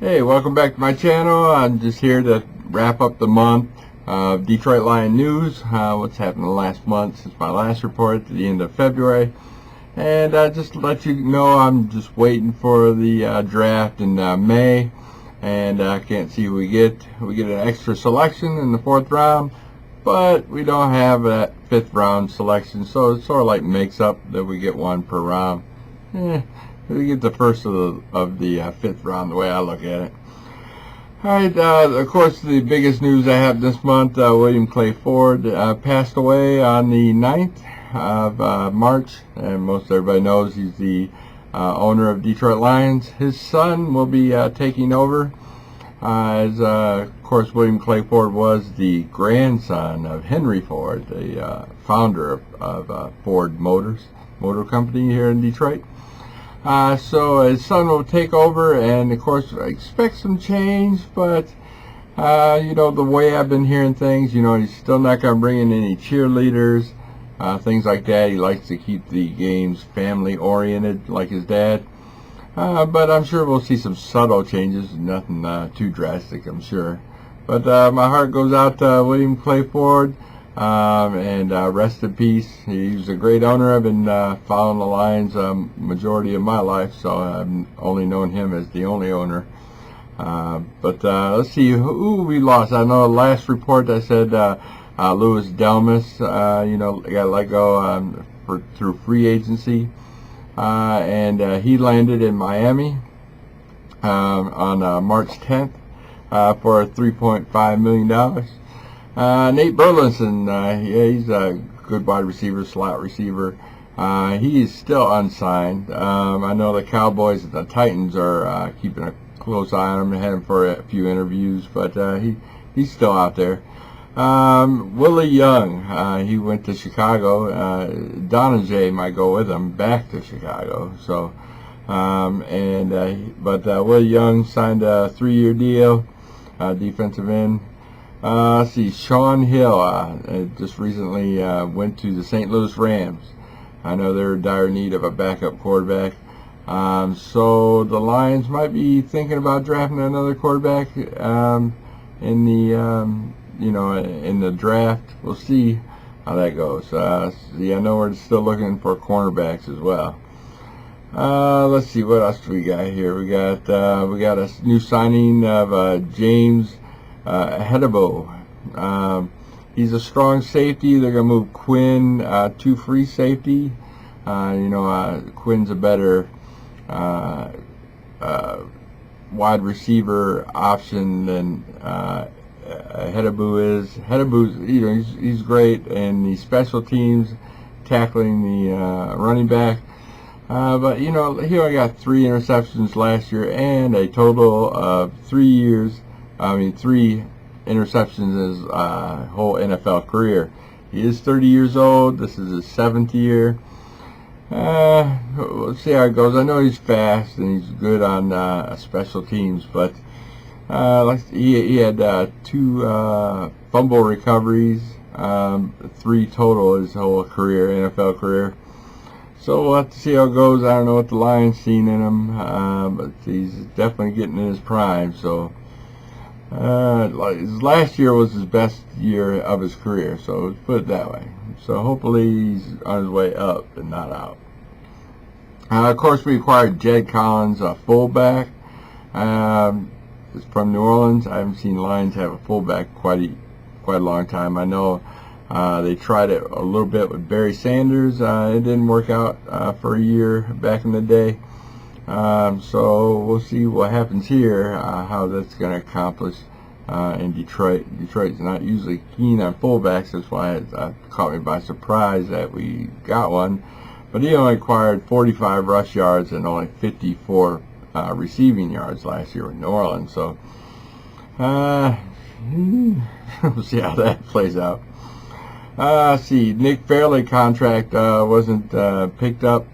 Hey, welcome back to my channel. I'm just here to wrap up the month of Detroit Lion news. What's happened the last month since my last report at the end of February. And just to let you know, I'm just waiting for the draft in May. And I can't see who we get. We get an extra selection in the 4th round, but we don't have that 5th round selection. So it sort of like makes up that we get one per round. We get the first of the 5th round, the way I look at it. Alright, of course, the biggest news I have this month, William Clay Ford passed away on the 9th of March, and most everybody knows he's the owner of Detroit Lions. His son will be taking over, as of course William Clay Ford was the grandson of Henry Ford, the founder of Ford Motor Company here in Detroit. So his son will take over, and of course I expect some change, but you know, the way I've been hearing things, you know, he's still not going to bring in any cheerleaders, things like that. He likes to keep the games family oriented like his dad, but I'm sure we'll see some subtle changes, nothing too drastic, I'm sure. But my heart goes out to William Clay Ford. And rest in peace. He was a great owner. I've been following the Lions majority of my life, so I've only known him as the only owner. But let's see who we lost. I know last report I said Louis Delmas, you know, got let go through free agency, and he landed in Miami on March 10th for $3.5 million. Nate Burleson, yeah, he's a good wide receiver, slot receiver. He is still unsigned. I know the Cowboys and the Titans are keeping a close eye on him and had him for a few interviews, but he's still out there. Willie Young, he went to Chicago. Idonije might go with him back to Chicago. So, but Willie Young signed a 3-year deal, defensive end. Let's see, Shaun just recently went to the St. Louis Rams. I know they're in dire need of a backup quarterback. So the Lions might be thinking about drafting another quarterback in the you know, in the draft. We'll see how that goes. See, I know we're still looking for cornerbacks as well. Let's see, what else do we got here? We got a new signing of James Ihedigbo. He's a strong safety. They're going to move Quinn to free safety. You know, Quinn's a better wide receiver option than Ihedigbo is. Ihedigbo's, you know, he's great in the special teams, tackling the running back. But, you know, he only got 3 interceptions last year and a total of 3 interceptions in his whole NFL career. He is 30 years old. This is his 7th year. We'll see how it goes. I know he's fast and he's good on special teams, but he had 2 fumble recoveries, 3 total his whole career, NFL career. So we'll have to see how it goes. I don't know what the Lions seen in him, but he's definitely getting in his prime. So his last year was his best year of his career, so let's put it that way. So hopefully he's on his way up and not out. Of course, we acquired Jed Collins, a fullback. It's from New Orleans. I haven't seen Lions have a fullback quite a long time. I know they tried it a little bit with Barry Sanders. It didn't work out for a year back in the day. So we'll see what happens here, how that's going to accomplish in Detroit. Detroit's not usually keen on fullbacks. That's why it caught me by surprise that we got one. But he only acquired 45 rush yards and only 54 receiving yards last year with New Orleans. So we'll see how that plays out. See, Nick Fairley contract wasn't picked up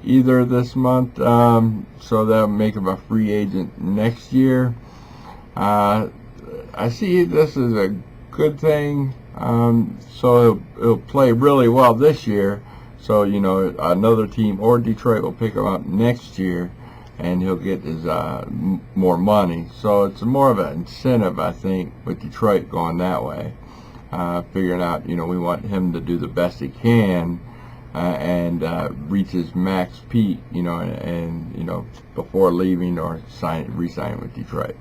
either this month, so that'll make him a free agent next year. I see this is a good thing, so he'll play really well this year, so, you know, another team or Detroit will pick him up next year, and he'll get his more money. So it's more of an incentive, I think, with Detroit going that way, figuring out, we want him to do the best he can and reach his max peak, and before leaving or re-signing with Detroit.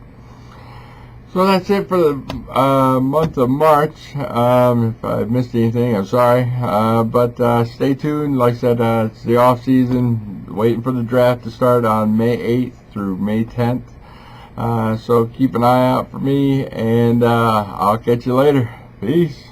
So that's it for the month of March. If I missed anything, I'm sorry. But stay tuned. Like I said, it's the off season, waiting for the draft to start on May 8th through May 10th. So keep an eye out for me, and I'll catch you later. Peace.